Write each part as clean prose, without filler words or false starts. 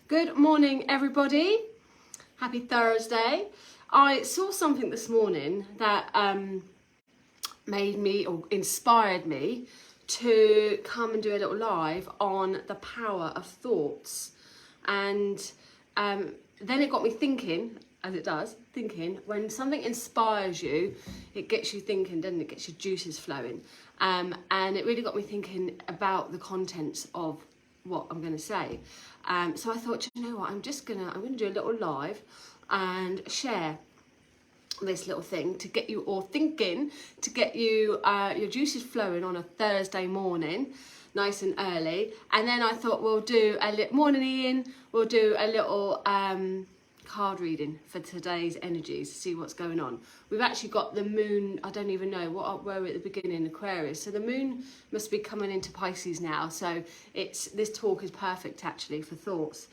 Good morning, everybody. Happy Thursday. I saw something this morning that made me or inspired me to come and do a little live on the power of thoughts. And then it got me thinking, as it does, when something inspires you, it gets you thinking, doesn't it? It gets your juices flowing. And it really got me thinking about the contents of what I'm going to say. So I thought, you know what, I'm going to do a little live and share this little thing to get you all thinking, to get you your juices flowing on a Thursday morning, nice and early. And then I thought we'll do a little morning, Ian. We'll do a little card reading for today's energies, see what's going on. We've actually got the moon, I don't even know what were we at the beginning, Aquarius, so the moon must be coming into Pisces now, so this talk is perfect actually for thoughts.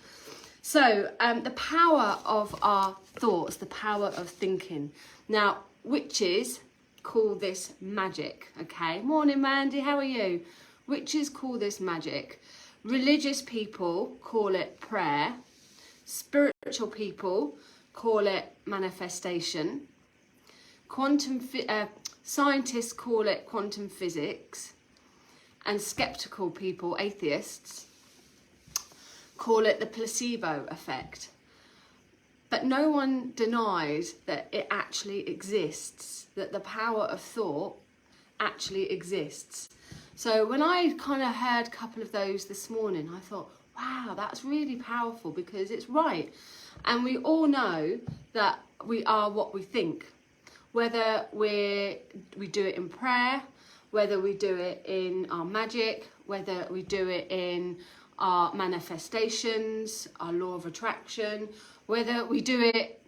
So the power of our thoughts, the power of thinking. Now witches call this magic. Okay, morning Mandy, how are you? Witches call this magic. Religious people call it prayer. Spiritual people call it manifestation. Scientists call it quantum physics. And skeptical people, atheists, call it the placebo effect. But no one denies that it actually exists, that the power of thought actually exists. So when I kind of heard a couple of those this morning, I thought, wow, that's really powerful, because it's right. And we all know that we are what we think. Whether we do it in prayer, whether we do it in our magic, whether we do it in our manifestations, our law of attraction, whether we do it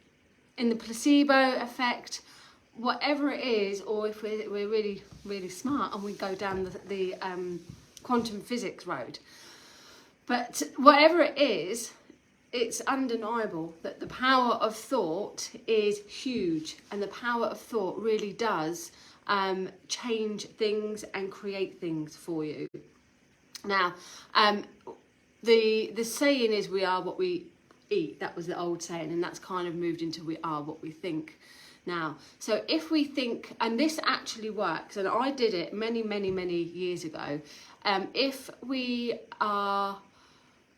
in the placebo effect, whatever it is, or if we're really, really smart and we go down the quantum physics road. But whatever it is, it's undeniable that the power of thought is huge, and the power of thought really does change things and create things for you. Now, the saying is we are what we eat. That was the old saying, and that's kind of moved into we are what we think now. So if we think, and this actually works, and I did it many, many, many years ago, if we are,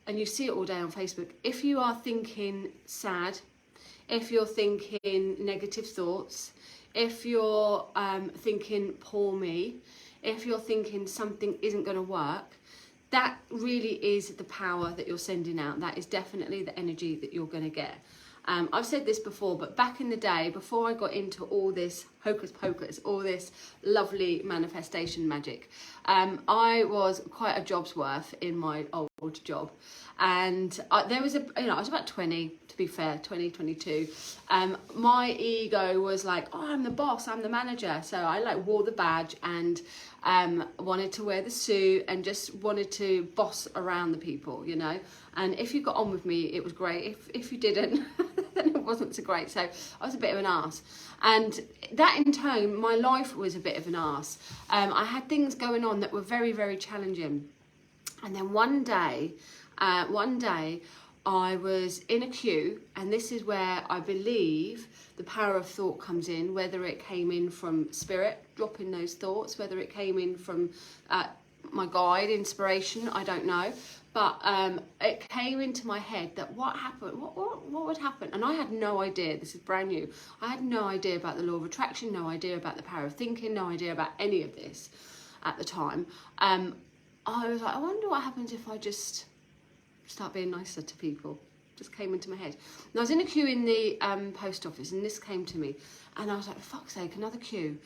and you see it all day on Facebook, if you are thinking sad, if you're thinking negative thoughts, if you're thinking poor me, if you're thinking something isn't going to work, that really is the power that you're sending out. That is definitely the energy that you're going to get. I've said this before, but back in the day, before I got into all this hocus pocus, all this lovely manifestation magic, I was quite a job's worth in my old job. And there was I was about 20, to be fair, 22. My ego was like, oh, I'm the boss, I'm the manager. So I wore the badge and wanted to wear the suit and just wanted to boss around the people, And if you got on with me, it was great. If you didn't, then it wasn't so great. So I was a bit of an arse. And that in turn, my life was a bit of an arse. I had things going on that were very, very challenging. And then one day, I was in a queue, and this is where I believe the power of thought comes in, whether it came in from spirit, dropping those thoughts, whether it came in from my guide, inspiration, I don't know. But it came into my head that what happened, what would happen? And I had no idea, this is brand new. I had no idea about the law of attraction, no idea about the power of thinking, no idea about any of this at the time. I was like, I wonder what happens if I just start being nicer to people. Just came into my head. And I was in a queue in the post office, and this came to me, and I was like, for fuck's sake, another queue.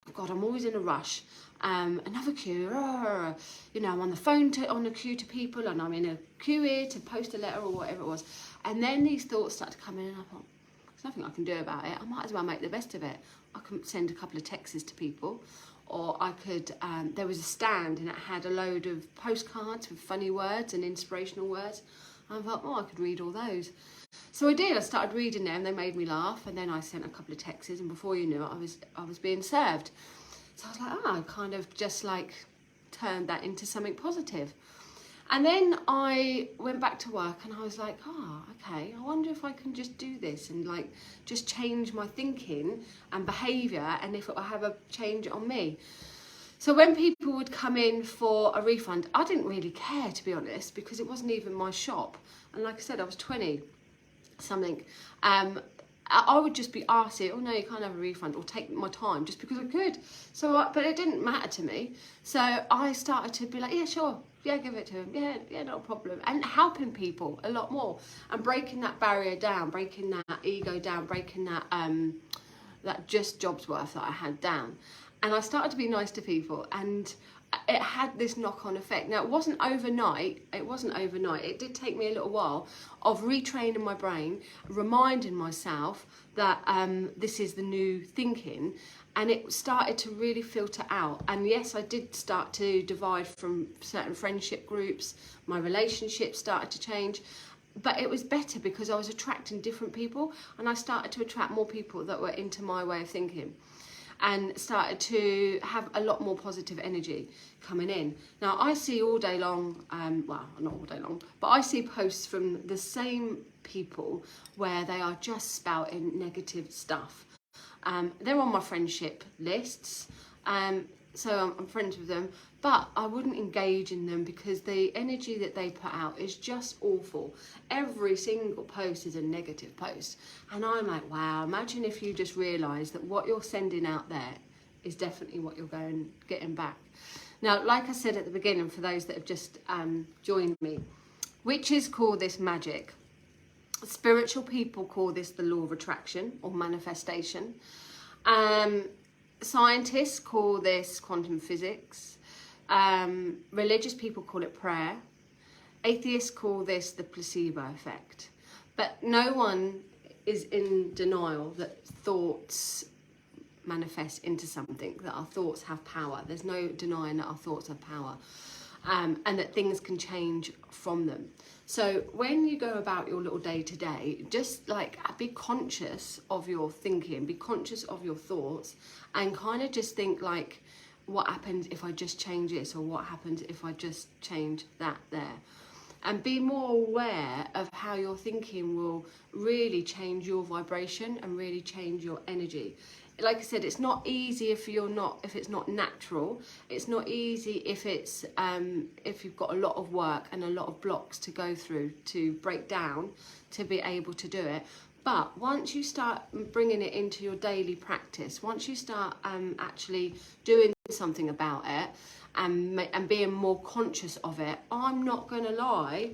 Oh God, I'm always in a rush. Another queue. I'm on the phone on a queue to people, and I'm in a queue here to post a letter or whatever it was. And then these thoughts started to come in, and I thought, there's nothing I can do about it. I might as well make the best of it. I can send a couple of texts to people. Or I could, there was a stand and it had a load of postcards with funny words and inspirational words. And I thought, I could read all those. So I did. I started reading them. They made me laugh. And then I sent a couple of texts, and before you knew it, I was being served. So I was like, I kind of just turned that into something positive. And then I went back to work and I was like, oh, okay, I wonder if I can just do this and like just change my thinking and behaviour, and if it will have a change on me. So when people would come in for a refund, I didn't really care, to be honest, because it wasn't even my shop. And like I said, I was 20 something. I would just be asked it, oh no, you can't have a refund, or take my time just because I could. But it didn't matter to me. So I started to be like, yeah, sure, yeah, give it to him, yeah, no problem. And helping people a lot more and breaking that barrier down, breaking that ego down, breaking that just job's worth that I had down. And I started to be nice to people, and it had this knock-on effect. Now, it wasn't overnight. It did take me a little while of retraining my brain, reminding myself that this is the new thinking, and it started to really filter out. And yes, I did start to divide from certain friendship groups. My relationships started to change. But it was better because I was attracting different people, and I started to attract more people that were into my way of thinking, and started to have a lot more positive energy coming in. Now, I see all day long, well, not all day long, but I see posts from the same people where they are just spouting negative stuff. They're on my friendship lists, so I'm friends with them, but I wouldn't engage in them because the energy that they put out is just awful. Every single post is a negative post, and I'm like, wow, imagine if you just realise that what you're sending out there is definitely what you're getting back. Now, like I said at the beginning, for those that have just joined me, witches call this magic. Spiritual people call this the law of attraction or manifestation. Scientists call this quantum physics. Religious people call it prayer. Atheists call this the placebo effect. But no one is in denial that thoughts manifest into something, that our thoughts have power. There's no denying that our thoughts have power, and that things can change from them. So when you go about your little day to day, just like be conscious of your thinking, be conscious of your thoughts, and kind of just think like, what happens if I just change this, or what happens if I just change that there? And be more aware of how your thinking will really change your vibration and really change your energy. Like I said, it's not easy if it's not natural. It's not easy if you've got a lot of work and a lot of blocks to go through to break down to be able to do it. But once you start bringing it into your daily practice, once you start actually doing something about it and being more conscious of it, I'm not going to lie,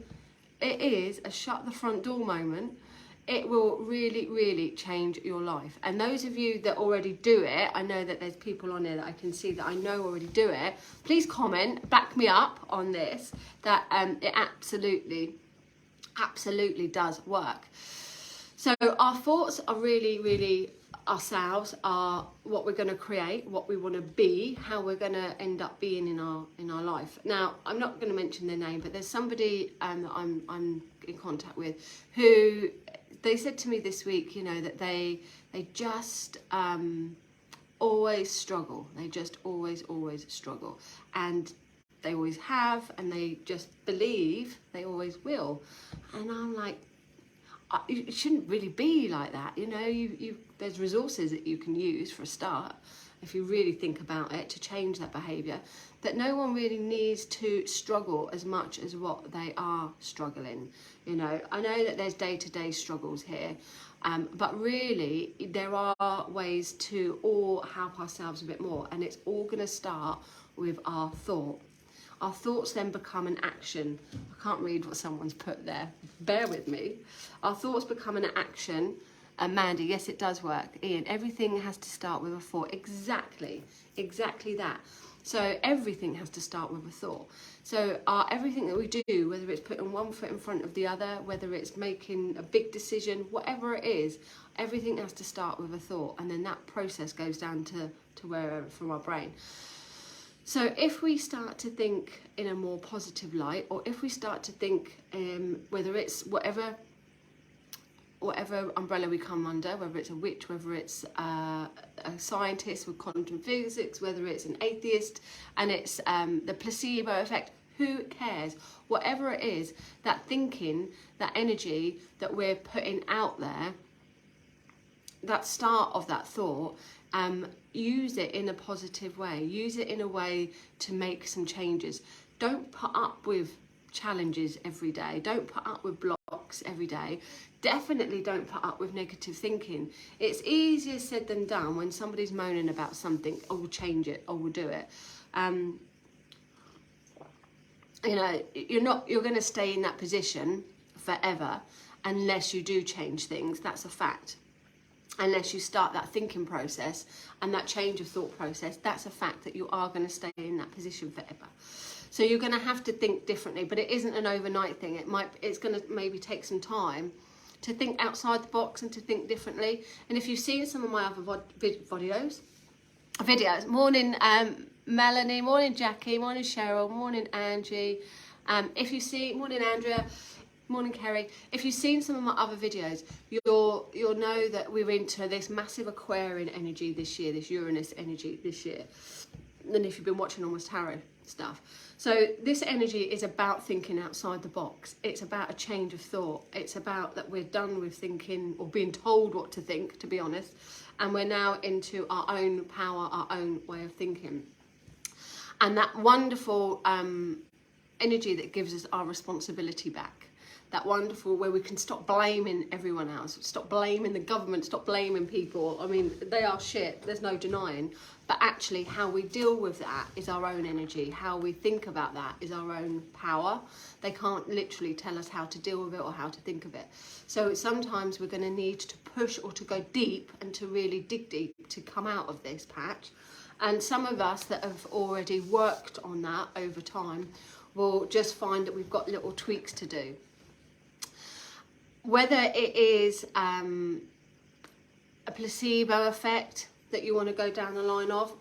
it is a shut the front door moment. It will really, really change your life. And those of you that already do it, I know that there's people on there that I can see that I know already do it. Please comment, back me up on this, that it absolutely does work. So our thoughts are really, really ourselves, are what we're going to create, what we want to be, how we're going to end up being in our life. Now, I'm not going to mention their name, but there's somebody that I'm in contact with who, they said to me this week, you know, that they just always struggle. They just always struggle. And they always have, and they just believe they always will. And I'm like, it shouldn't really be like that. You know, there's resources that you can use for a start, if you really think about it, to change that behaviour. That no one really needs to struggle as much as what they are struggling. You know, I know that there's day-to-day struggles here, but really there are ways to all help ourselves a bit more, and it's all going to start with our thought. Our thoughts then become an action. I can't read what someone's put there. Bear with me. Our thoughts become an action. Mandy, yes, it does work. Ian, everything has to start with a thought. Exactly that. So everything has to start with a thought. So everything that we do, whether it's putting one foot in front of the other, whether it's making a big decision, whatever it is, everything has to start with a thought. And then that process goes down to wherever from our brain. So if we start to think in a more positive light, or if we start to think, whether it's whatever umbrella we come under, whether it's a witch, whether it's a scientist with quantum physics, whether it's an atheist and it's the placebo effect, Who cares? Whatever it is, that thinking, that energy that we're putting out there, that start of that thought, use it in a positive way. Use it in a way to make some changes. Don't put up with challenges every day. Don't put up with blocks every day. Definitely don't put up with negative thinking. It's easier said than done when somebody's moaning about something. Oh, we'll change it. Oh, we'll do it. You know, you're going to stay in that position forever unless you do change things. That's a fact. Unless you start that thinking process and that change of thought process, that's a fact that you are going to stay in that position forever. So you're going to have to think differently, but it isn't an overnight thing. It's going to maybe take some time to think outside the box and to think differently. And if you've seen some of my other videos, morning Melanie, morning Jackie, morning Cheryl, morning Angie. If you see, morning Andrea, morning Kerry. If you've seen some of my other videos, you'll know that we're into this massive Aquarian energy this year, this Uranus energy this year. And if you've been watching Almost Tarot stuff. So this energy is about thinking outside the box. It's about a change of thought. It's about that we're done with thinking or being told what to think, to be honest. And we're now into our own power, our own way of thinking. And that wonderful energy that gives us our responsibility back. That wonderful where we can stop blaming everyone else, stop blaming the government, stop blaming people. I mean, they are shit, there's no denying. But actually how we deal with that is our own energy. How we think about that is our own power. They can't literally tell us how to deal with it or how to think of it. So sometimes we're going to need to push or to go deep and to really dig deep to come out of this patch. And some of us that have already worked on that over time will just find that we've got little tweaks to do. Whether it is a placebo effect that you want to go down the line of,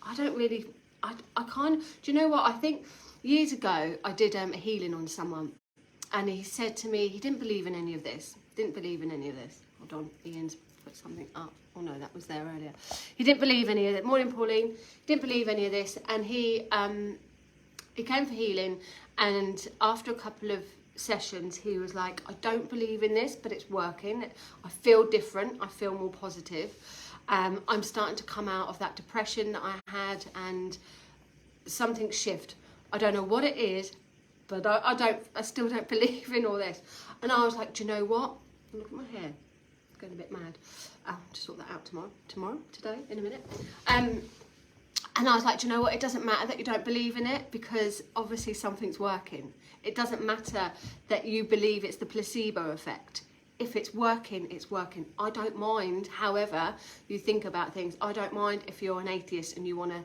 I don't really, I kind of, do you know what, I think years ago I did a healing on someone and he said to me, he didn't believe in any of this, Hold on, Ian's put something up. Oh no, that was there earlier. He didn't believe any of it. Morning Pauline, didn't believe any of this, and he came for healing, and after a couple of sessions he was like, I don't believe in this, but it's working. I feel different, I feel more positive. I'm starting to come out of that depression that I had, and something shift. I don't know what it is, but I still don't believe in all this. And I was like, do you know what? Look at my hair, it's going a bit mad. I'll just sort that out today, in a minute. And I was like, do you know what? It doesn't matter that you don't believe in it, because obviously something's working. It doesn't matter that you believe it's the placebo effect. If it's working, it's working. I don't mind, however you think about things. I don't mind if you're an atheist and you want to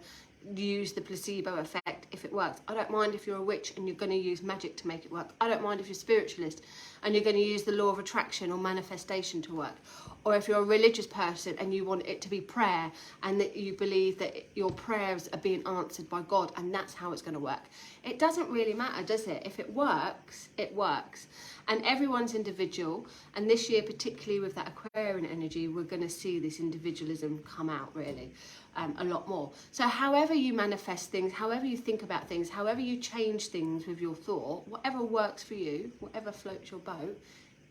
use the placebo effect if it works. I don't mind if you're a witch and you're going to use magic to make it work. I don't mind if you're a spiritualist and you're going to use the law of attraction or manifestation to work. Or if you're a religious person and you want it to be prayer and that you believe that your prayers are being answered by God and that's how it's going to work. It doesn't really matter, does it? If it works, it works. And everyone's individual. And this year, particularly with that Aquarian energy, we're going to see this individualism come out really a lot more. So however you manifest things, however you think about things, however you change things with your thought, whatever works for you, whatever floats your boat,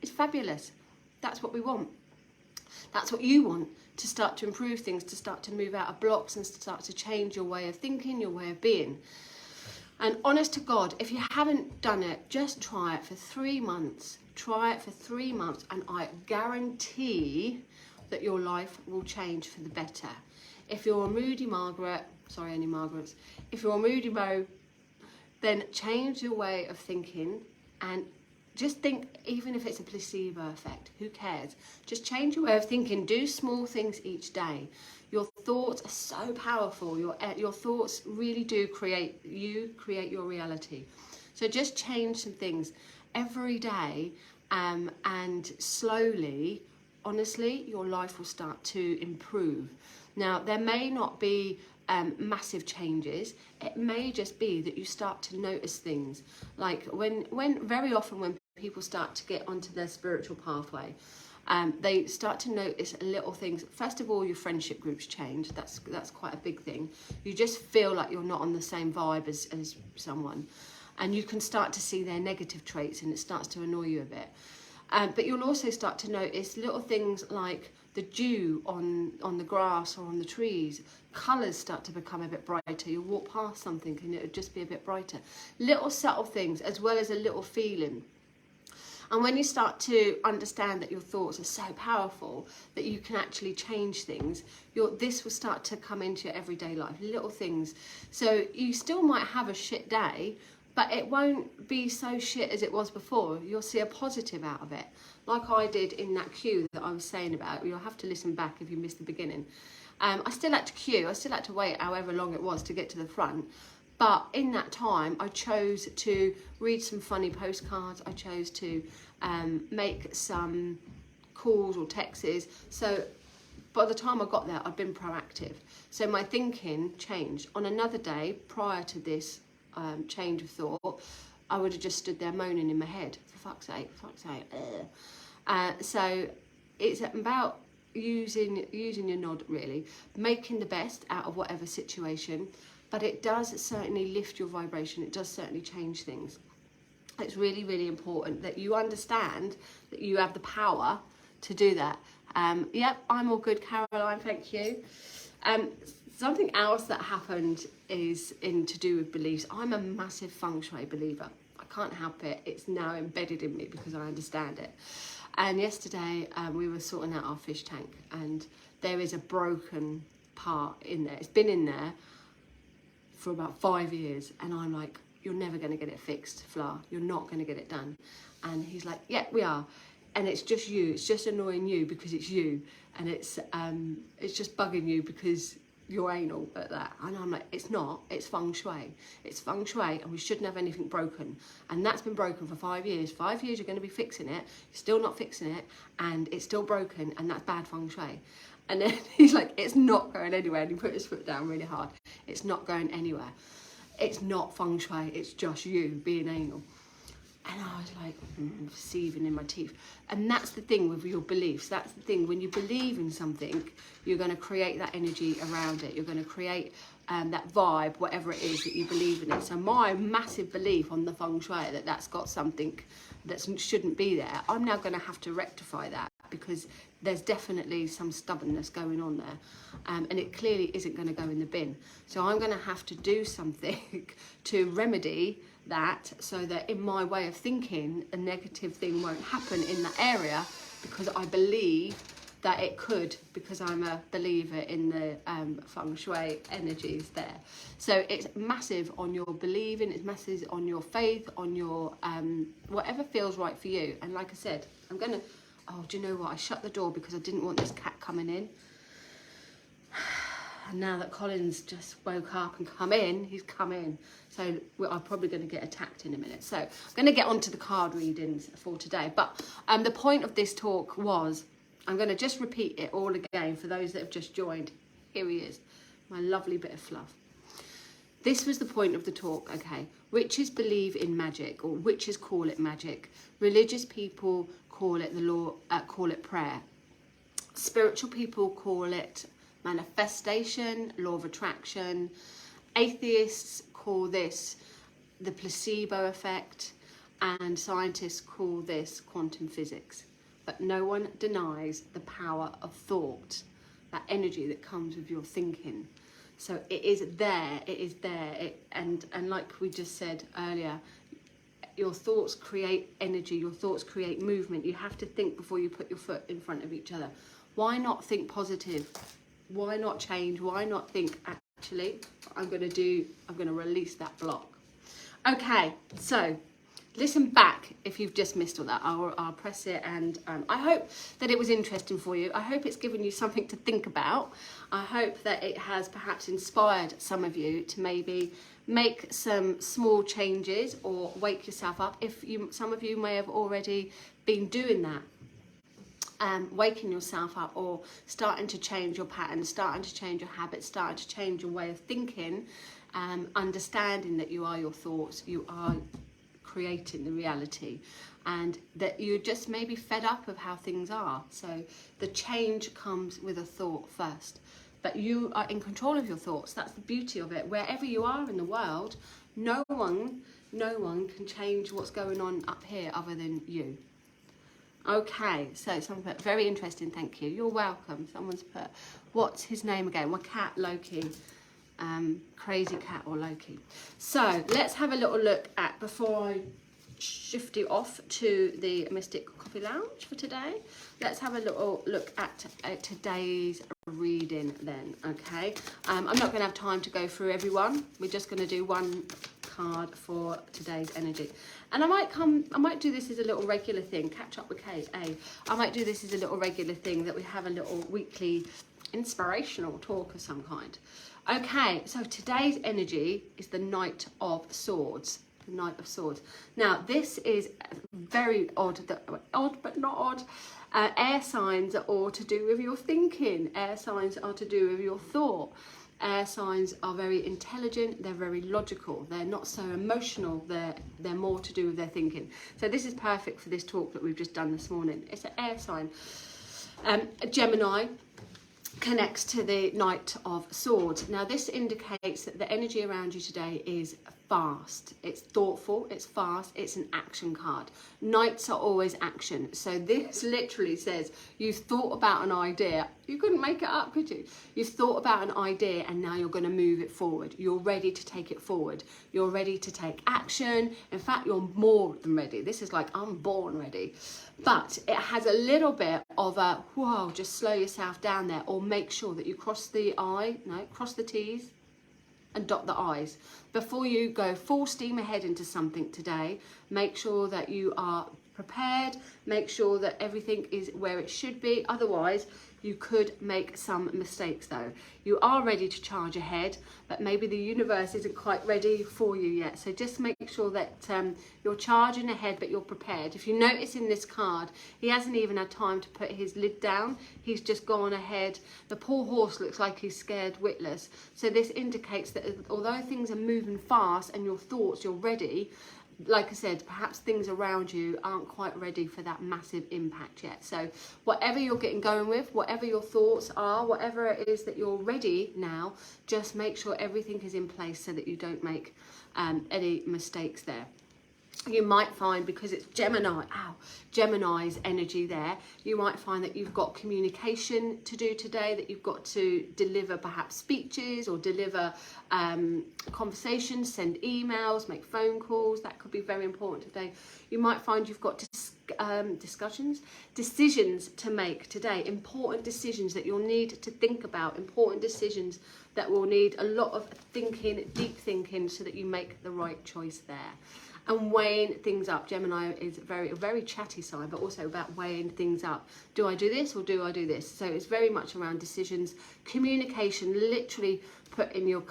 is fabulous. That's what we want. That's what you want, to start to improve things, to start to move out of blocks and start to change your way of thinking, your way of being. And honest to God, if you haven't done it, just try it for 3 months. Try it for 3 months and I guarantee that your life will change for the better. If you're a moody Margaret, sorry any Margarets, if you're a moody Mo, then change your way of thinking and just think, even if it's a placebo effect, who cares? Just change your way of thinking. Do small things each day. Your thoughts are so powerful. Your thoughts really do create your reality. So just change some things every day, and slowly, honestly, your life will start to improve. Now, there may not be massive changes. It may just be that you start to notice things, like when very often when people start to get onto their spiritual pathway, they start to notice little things. First of all, your friendship groups change. That's quite a big thing. You just feel like you're not on the same vibe as someone. and you can start to see their negative traits, and it starts to annoy you a bit. But you'll also start to notice little things like the dew on the grass or on the trees. Colours start to become a bit brighter. You'll walk past something and it'll just be a bit brighter. Little subtle things, as well as a little feeling. And when you start to understand that your thoughts are so powerful that you can actually change things, this will start to come into your everyday life, little things. So you still might have a shit day, but it won't be so shit as it was before. You'll see a positive out of it. Like I did in that queue that I was saying about. You'll have to listen back if you missed the beginning. I still had to queue. I still had to wait however long it was to get to the front. But in that time, I chose to read some funny postcards. I chose to make some calls or texts. So by the time I got there, I'd been proactive. So my thinking changed. On another day, prior to this change of thought, I would have just stood there moaning in my head. For fuck's sake, so it's about using your nod, really, making the best out of whatever situation. But it does certainly lift your vibration. It does certainly change things. It's really, really important that you understand that you have the power to do that. Yep, I'm all good, Caroline, thank you. Something else that happened is to do with beliefs. I'm a massive feng shui believer. I can't help it. It's now embedded in me because I understand it. And yesterday we were sorting out our fish tank, and there is a broken part in there. It's been in there for about 5 years, and I'm like, you're never going to get it fixed, Fleur. You're not going to get it done. And he's like, yeah, we are. And it's just you. It's just annoying you because it's you, and it's just bugging you because you're anal at that. And I'm like, it's not. It's feng shui. It's feng shui, and we shouldn't have anything broken. And that's been broken for 5 years. 5 years you're going to be fixing it. You're still not fixing it, and it's still broken, and that's bad feng shui. And then he's like, it's not going anywhere. And he put his foot down really hard. It's not going anywhere. It's not feng shui. It's just you being anal. And I was like, seething in my teeth. And that's the thing with your beliefs. That's the thing. When you believe in something, you're going to create that energy around it. You're going to create that vibe, whatever it is that you believe in it. So my massive belief on the feng shui, that's got something that shouldn't be there, I'm now going to have to rectify that, because there's definitely some stubbornness going on there, and it clearly isn't going to go in the bin. So I'm going to have to do something to remedy that, so that in my way of thinking, a negative thing won't happen in that area, because I believe that it could, because I'm a believer in the feng shui energies there. So it's massive on your believing, it's massive on your faith, on your whatever feels right for you. And like I said, I'm gonna, oh, do you know what? I shut the door because I didn't want this cat coming in. And now that Colin's just woke up and come in, he's come in. So I'm probably going to get attacked in a minute. So I'm going to get on to the card readings for today. But the point of this talk was, I'm going to just repeat it all again for those that have just joined. Here he is, my lovely bit of fluff. This was the point of the talk, okay? Witches believe in magic, or witches call it magic. Religious people call it the law, call it prayer. Spiritual people call it manifestation, law of attraction. Atheists call this the placebo effect, and scientists call this quantum physics. But no one denies the power of thought, that energy that comes with your thinking. So it is there, it is there. And like we just said earlier, your thoughts create energy, your thoughts create movement. You have to think before you put your foot in front of each other. Why not think positive? Why not change? Why not think, actually, I'm going to release that block. Okay, so listen back if you've just missed all that. I'll press it, and I hope that it was interesting for you. I hope it's given you something to think about. I hope that it has perhaps inspired some of you to maybe make some small changes or wake yourself up. Some of you may have already been doing that. Waking yourself up, or starting to change your patterns, starting to change your habits, starting to change your way of thinking, understanding that you are your thoughts, you are creating the reality, and that you're just maybe fed up of how things are. So the change comes with a thought first, but you are in control of your thoughts. That's the beauty of it. Wherever you are in the world, no one no one can change what's going on up here other than you. Okay, so someone put, very interesting, thank you. You're welcome. Someone's put, what's his name again? My cat, Loki. Crazy cat or Loki. So let's have a little look at, before I shift you off to the Mystic Coffee Lounge for today, let's have a little look at today's reading then, okay? I'm not going to have time to go through everyone. We're just going to do one card for today's energy, and I might do this as a little regular thing. Catch up with Kate, I might do this as a little regular thing, that we have a little weekly inspirational talk of some kind. Okay, so today's energy is the Knight of Swords. The Knight of Swords. Now this is very odd but not odd. Air signs are all to do with your thinking. Air signs are to do with your thought. Air signs are very intelligent, they're very logical, they're not so emotional, they're more to do with their thinking. So this is perfect for this talk that we've just done this morning. It's an air sign. Gemini connects to the Knight of Swords. Now this indicates that the energy around you today is fast, it's thoughtful, it's fast, it's an action card. Knights are always action. So this literally says you've thought about an idea. You couldn't make it up, could you? You've thought about an idea and now you're going to move it forward. You're ready to take it forward. You're ready to take action. In fact, you're more than ready. This is like, I'm born ready. But it has a little bit of a, whoa, just slow yourself down there, or make sure that you cross the T's and dot the I's. Before you go full steam ahead into something today, make sure that you are prepared, make sure that everything is where it should be. Otherwise, you could make some mistakes though. You are ready to charge ahead, but maybe the universe isn't quite ready for you yet. So just make sure that you're charging ahead, but you're prepared. If you notice in this card, he hasn't even had time to put his lid down. He's just gone ahead. The poor horse looks like he's scared witless. So this indicates that although things are moving fast and your thoughts, you're ready, like I said, perhaps things around you aren't quite ready for that massive impact yet. So whatever you're getting going with, whatever your thoughts are, whatever it is that you're ready now, just make sure everything is in place so that you don't make any mistakes there. You might find, because it's Gemini's energy there, you might find that you've got communication to do today, that you've got to deliver perhaps speeches or deliver conversations, send emails, make phone calls. That could be very important today. You might find you've got decisions to make today, important decisions that you'll need to think about, important decisions that will need a lot of thinking, deep thinking, so that you make the right choice there. And weighing things up. Gemini is a very chatty sign, but also about weighing things up. Do I do this or do I do this? So it's very much around decisions, communication, literally putting your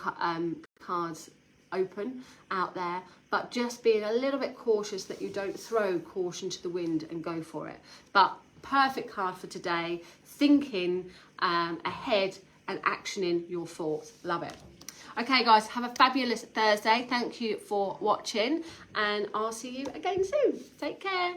cards open out there, but just being a little bit cautious that you don't throw caution to the wind and go for it. But perfect card for today, thinking ahead and actioning your thoughts. Love it. Okay guys, have a fabulous Thursday. Thank you for watching, and I'll see you again soon. Take care.